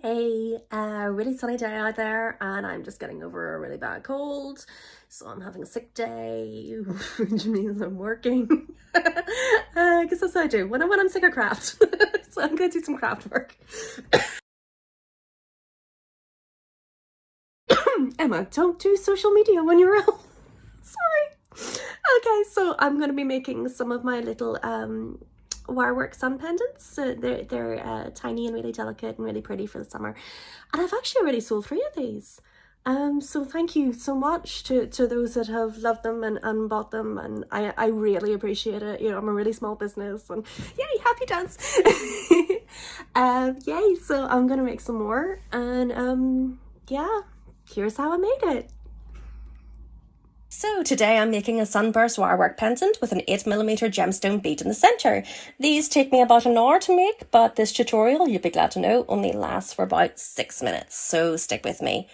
Hey, really sunny day out there, and I'm just getting over a really bad cold, so I'm having a sick day, which means I'm working. Because that's what I do when I'm sick of craft. So I'm gonna do some craft work. Emma, don't do social media when you're ill. Sorry. Okay, so I'm gonna be making some of my little wirework sun pendants. So they're tiny and really delicate and really pretty for the summer. And I've actually already sold 3 of these. So thank you so much to those that have loved them and bought them, and I really appreciate it. You know, I'm a really small business, and yay, happy dance. Yay, so I'm gonna make some more, and yeah, here's how I made it. So today I'm making a sunburst wirework pendant with an 8mm gemstone bead in the centre. These take me about an hour to make, but this tutorial, you'll be glad to know, only lasts for about 6 minutes, so stick with me.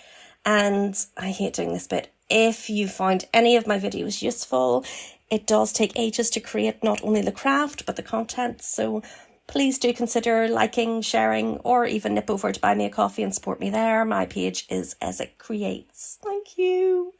And I hate doing this bit. If you find any of my videos useful, it does take ages to create not only the craft, but the content, so please do consider liking, sharing, or even nip over to buy me a coffee and support me there. My page is ESIK Creates. Thank you.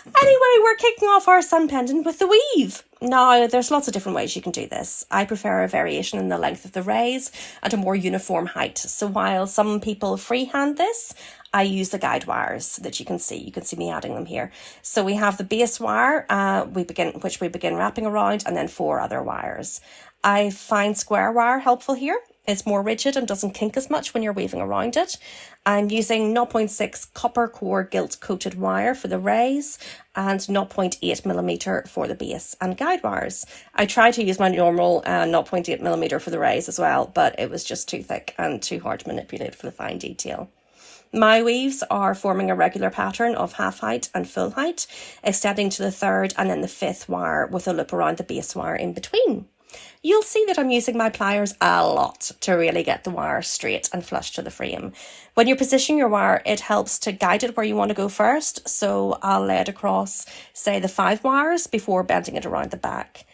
Anyway, we're kicking off our sun pendant with the weave. Now, there's lots of different ways you can do this. I prefer a variation in the length of the rays and a more uniform height. So while some people freehand this, I use the guide wires that you can see. You can see me adding them here. So we have the base wire, which we begin wrapping around, and then 4 other wires. I find square wire helpful here. It's more rigid and doesn't kink as much when you're weaving around it. I'm using 0.6 copper core gilt coated wire for the rays and 0.8mm for the base and guide wires. I tried to use my normal 0.8mm for the rays as well, but it was just too thick and too hard to manipulate for the fine detail. My weaves are forming a regular pattern of half height and full height, extending to the 3rd and then the 5th wire with a loop around the base wire in between. You'll see that I'm using my pliers a lot to really get the wire straight and flush to the frame. When you're positioning your wire, it helps to guide it where you want to go first. So I'll lay it across, say, the 5 wires before bending it around the back.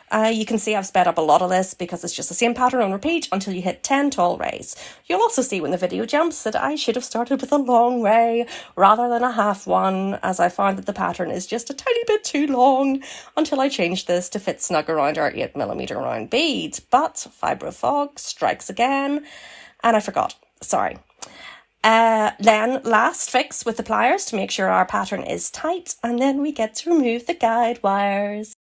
You can see I've sped up a lot of this because it's just the same pattern on repeat until you hit 10 tall rays. You'll also see when the video jumps that I should have started with a long ray rather than a half one, as I found that the pattern is just a tiny bit too long until I changed this to fit snug around our 8mm round bead. But fibro fog strikes again, and I forgot. Sorry. Then last fix with the pliers to make sure our pattern is tight, and then we get to remove the guide wires.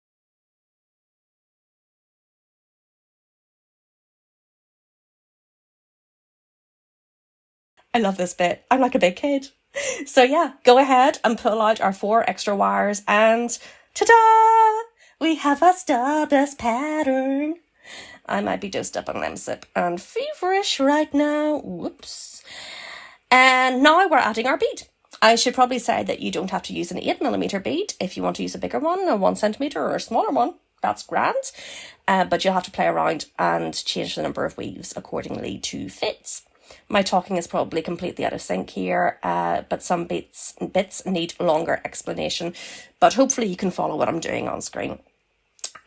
I love this bit. I'm like a big kid. So yeah, go ahead and pull out our 4 extra wires and ta-da! We have a starburst pattern. I might be dosed up on lemsip and feverish right now. Whoops. And now we're adding our bead. I should probably say that you don't have to use an 8mm bead. If you want to use a bigger one, a 1cm or a smaller one, that's grand. But you'll have to play around and change the number of weaves accordingly to fit. My talking is probably completely out of sync here, but some bits need longer explanation, but hopefully you can follow what I'm doing on screen.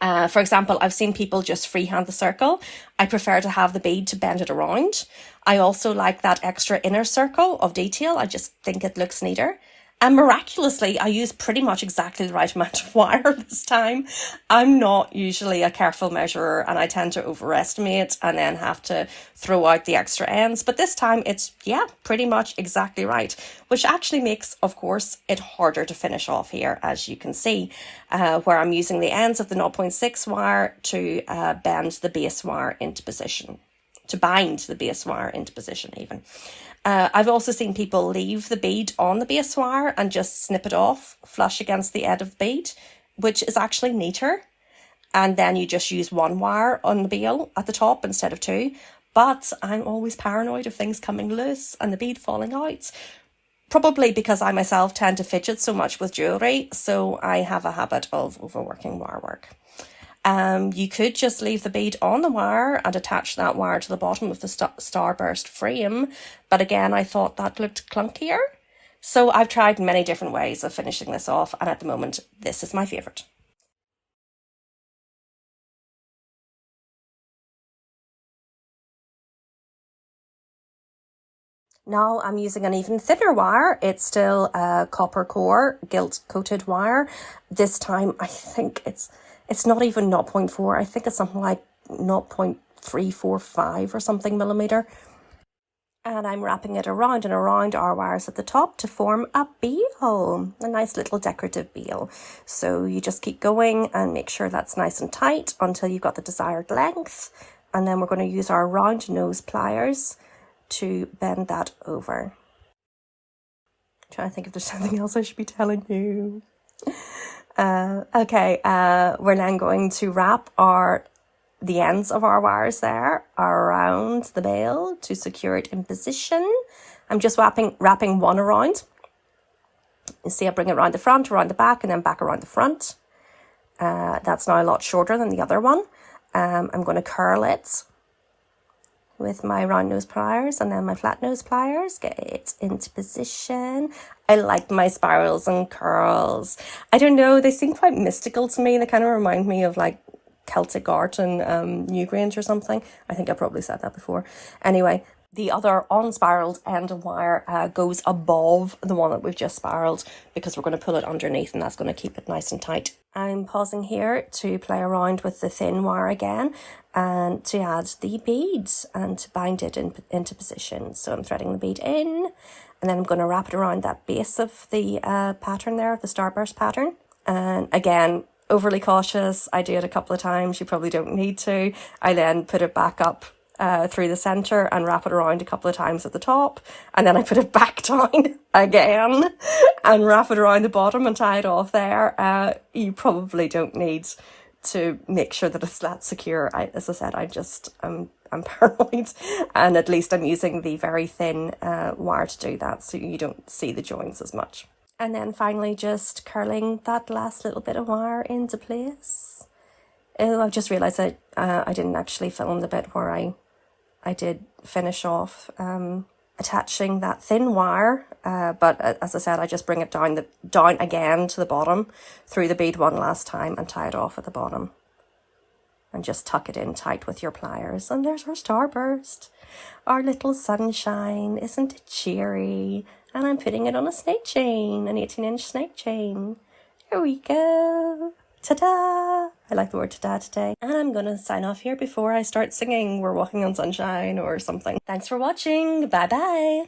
For example, I've seen people just freehand the circle. I prefer to have the bead to bend it around. I also like that extra inner circle of detail. I just think it looks neater. And miraculously, I used pretty much exactly the right amount of wire this time. I'm not usually a careful measurer, and I tend to overestimate and then have to throw out the extra ends. But this time it's, yeah, pretty much exactly right, which actually makes, of course, it harder to finish off here, as you can see, where I'm using the ends of the 0.6 wire to bend the base wire into position, to bind the base wire into position even. I've also seen people leave the bead on the base wire and just snip it off flush against the end of the bead, which is actually neater. And then you just use 1 wire on the bail at the top instead of 2. But I'm always paranoid of things coming loose and the bead falling out. Probably because I myself tend to fidget so much with jewellery, so I have a habit of overworking wire work. You could just leave the bead on the wire and attach that wire to the bottom of the starburst frame, but again I thought that looked clunkier. So I've tried many different ways of finishing this off, and at the moment this is my favourite. Now I'm using an even thinner wire. It's still a copper core gilt coated wire. This time I think it's not even 0.4. I think it's something like 0.345 or something millimeter. And I'm wrapping it around and around our wires at the top to form a beal, a nice little decorative beal. So you just keep going and make sure that's nice and tight until you've got the desired length. And then we're going to use our round nose pliers to bend that over. I'm trying to think if there's something else I should be telling you. Okay, we're then going to wrap the ends of our wires there around the bail to secure it in position. I'm just wrapping one around. You see I bring it around the front, around the back, and then back around the front. That's now a lot shorter than the other one. I'm going to curl it with my round nose pliers and then my flat nose pliers, get it into position. I like my spirals and curls. I don't know, they seem quite mystical to me. They kind of remind me of like Celtic art and Newgrange or something. I think I probably said that before. Anyway, the other unspiraled end of wire goes above the one that we've just spiraled because we're going to pull it underneath and that's going to keep it nice and tight. I'm pausing here to play around with the thin wire again and to add the beads and to bind it into position. So I'm threading the bead in and then I'm going to wrap it around that base of the pattern there, the starburst pattern. And again, overly cautious. I do it a couple of times. You probably don't need to. I then put it back up through the center and wrap it around a couple of times at the top, and then I put it back down again and wrap it around the bottom and tie it off there. You probably don't need to make sure that it's that secure. As I said, I'm paranoid, and at least I'm using the very thin wire to do that, so you don't see the joints as much. And then finally just curling that last little bit of wire into place. Oh, I've just realised that I didn't actually film the bit where I did finish off attaching that thin wire, but as I said, I just bring it down again to the bottom through the bead one last time and tie it off at the bottom. And just tuck it in tight with your pliers. And there's our starburst. Our little sunshine. Isn't it cheery? And I'm putting it on a snake chain, an 18-inch snake chain. There we go. Ta-da! I like the word ta-da today. And I'm going to sign off here before I start singing We're Walking on Sunshine or something. Thanks for watching. Bye-bye.